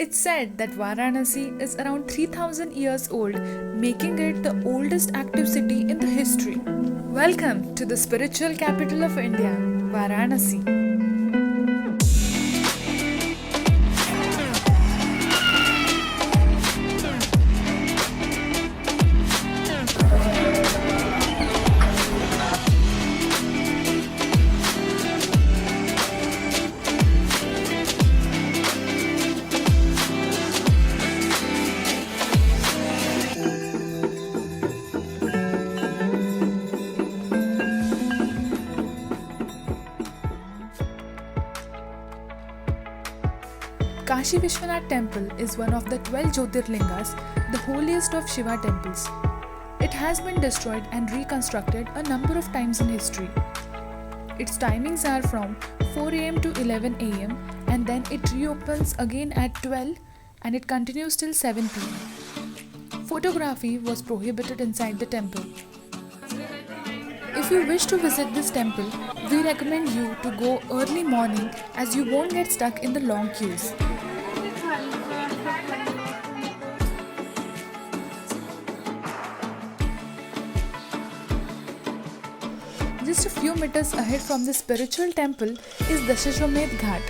It's said that Varanasi is around 3000 years old, making it the oldest active city in the history. Welcome to the spiritual capital of India, Varanasi. Kashi Vishwanath Temple is one of the 12 Jyotirlingas, the holiest of Shiva temples. It has been destroyed and reconstructed a number of times in history. Its timings are from 4 am to 11 am and then it reopens again at 12 and it continues till 7 pm. Photography was prohibited inside the temple. If you wish to visit this temple, we recommend you to go early morning as you won't get stuck in the long queues. Just a few meters ahead from the spiritual temple is Dashashwamedh Ghat.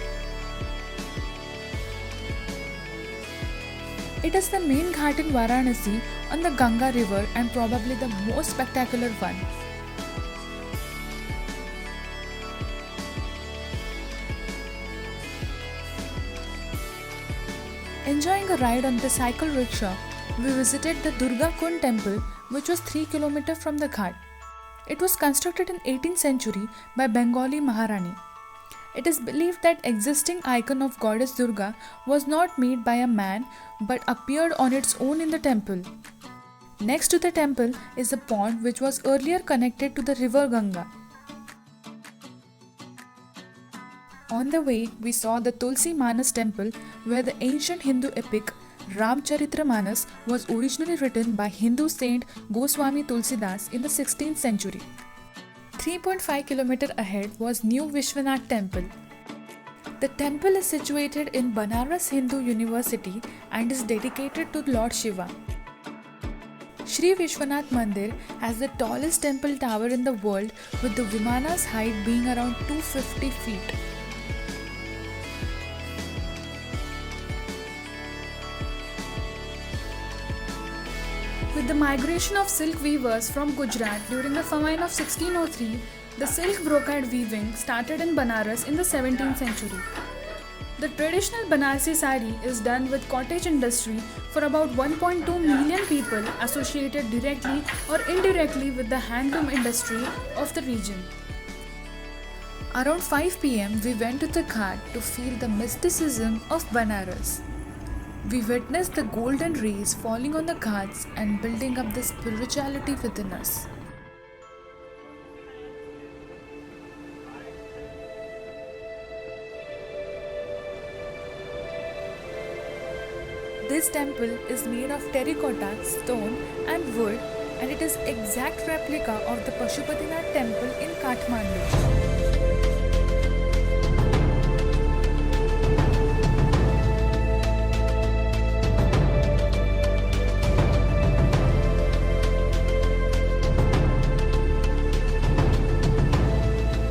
It is the main ghat in Varanasi on the Ganga river and probably the most spectacular one. Enjoying a ride on the cycle rickshaw, we visited the Durga Kund temple, which was 3 km from the ghat. It was constructed in 18th century by Bengali Maharani. It is believed that existing icon of goddess Durga was not made by a man but appeared on its own in the temple. Next to the temple is a pond which was earlier connected to the river Ganga. On the way, we saw the Tulsi Manas temple where the ancient Hindu epic Ramcharitramanas was originally written by Hindu saint Goswami Tulsidas in the 16th century. 3.5 km ahead was New Vishwanath Temple. The temple is situated in Banaras Hindu University and is dedicated to Lord Shiva. Shri Vishwanath Mandir has the tallest temple tower in the world with the Vimana's height being around 250 feet. With the migration of silk weavers from Gujarat during the famine of 1603, the silk brocade weaving started in Banaras in the 17th century. The traditional Banarsi sari is done with cottage industry for about 1.2 million people associated directly or indirectly with the handloom industry of the region. Around 5 pm, we went to the ghat to feel the mysticism of Banaras. We witnessed the golden rays falling on the ghats and building up the spirituality within us. This temple is made of terracotta, stone and wood, and it is exact replica of the Pashupatinath temple in Kathmandu.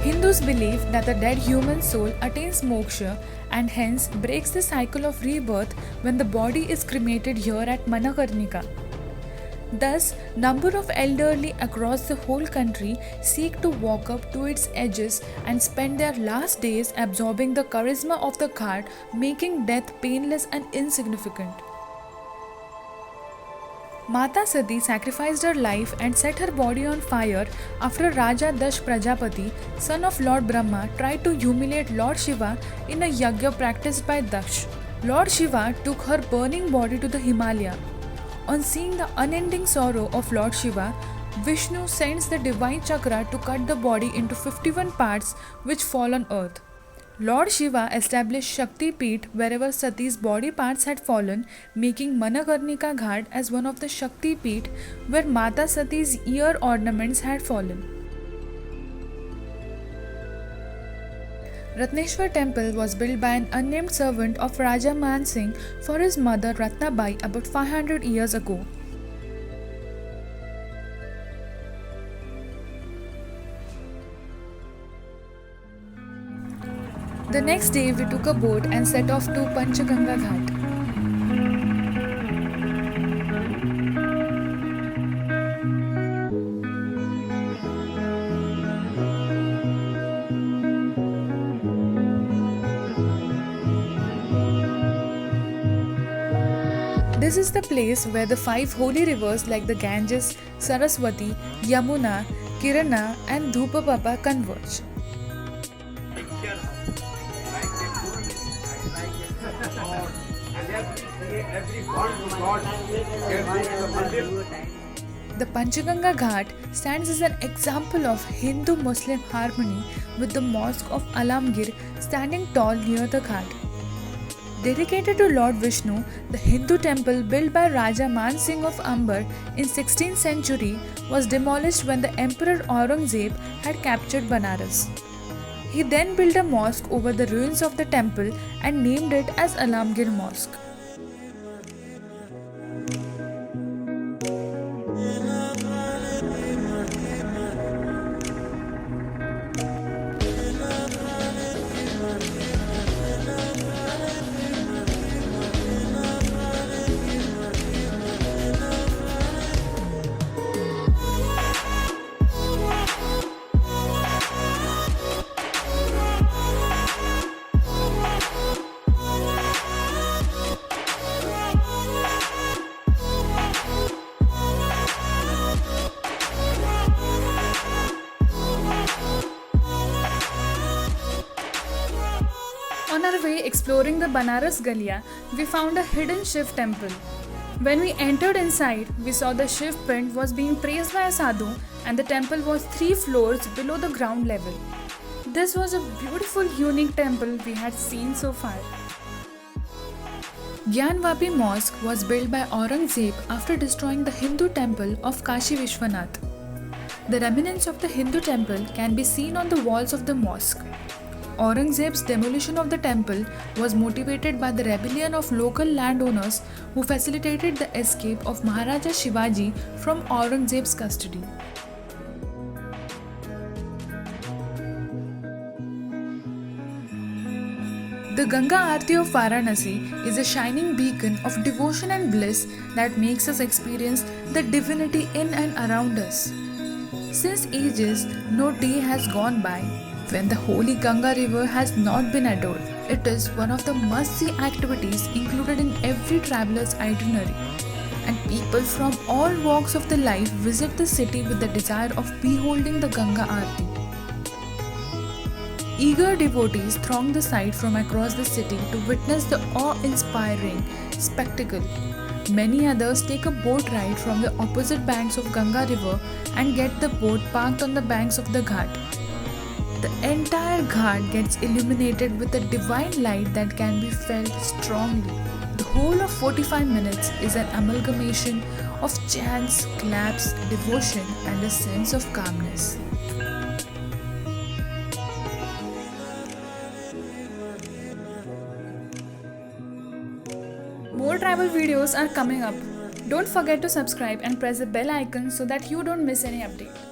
Hindus believe that the dead human soul attains moksha and hence breaks the cycle of rebirth when the body is cremated here at Manakarnika. Thus, number of elderly across the whole country seek to walk up to its edges and spend their last days absorbing the charisma of the ghat, making death painless and insignificant. Mata Sati sacrificed her life and set her body on fire after Raja Dash Prajapati, son of Lord Brahma, tried to humiliate Lord Shiva in a yagya practiced by Daksh. Lord Shiva took her burning body to the Himalaya. On seeing the unending sorrow of Lord Shiva, Vishnu sends the divine chakra to cut the body into 51 parts which fall on earth. Lord Shiva established Shakti Peeth wherever Sati's body parts had fallen, making Manakarnika Ghat as one of the Shakti Peeth where Mata Sati's ear ornaments had fallen. Ratneshwar temple was built by an unnamed servant of Raja Man Singh for his mother Ratnabai about 500 years ago. The next day we took a boat and set off to Panchganga Ghat. This is the place where the 5 holy rivers like the Ganges, Saraswati, Yamuna, Kirana and Dhupapapa converge. The Panchganga Ghat stands as an example of Hindu-Muslim harmony with the mosque of Alamgir standing tall near the ghat. Dedicated to Lord Vishnu, the Hindu temple built by Raja Man Singh of Amber in 16th century was demolished when the Emperor Aurangzeb had captured Banaras. He then built a mosque over the ruins of the temple and named it as Alamgir Mosque. On our way exploring the Banaras Galia, we found a hidden Shiv temple. When we entered inside, we saw the Shiv print was being praised by a sadhu and the temple was 3 floors below the ground level. This was a beautiful, unique temple we had seen so far. Gyanvapi Mosque was built by Aurangzeb after destroying the Hindu temple of Kashi Vishwanath. The remnants of the Hindu temple can be seen on the walls of the mosque. Aurangzeb's demolition of the temple was motivated by the rebellion of local landowners who facilitated the escape of Maharaja Shivaji from Aurangzeb's custody. The Ganga Aarti of Varanasi is a shining beacon of devotion and bliss that makes us experience the divinity in and around us. Since ages, no day has gone by when the holy Ganga river has not been adored. It is one of the must-see activities included in every traveler's itinerary, and people from all walks of the life visit the city with the desire of beholding the Ganga Aarti. Eager devotees throng the site from across the city to witness the awe-inspiring spectacle. Many others take a boat ride from the opposite banks of Ganga river and get the boat parked on the banks of the ghat. The entire ghat gets illuminated with a divine light that can be felt strongly. The whole of 45 minutes is an amalgamation of chants, claps, devotion and a sense of calmness. More travel videos are coming up. Don't forget to subscribe and press the bell icon so that you don't miss any update.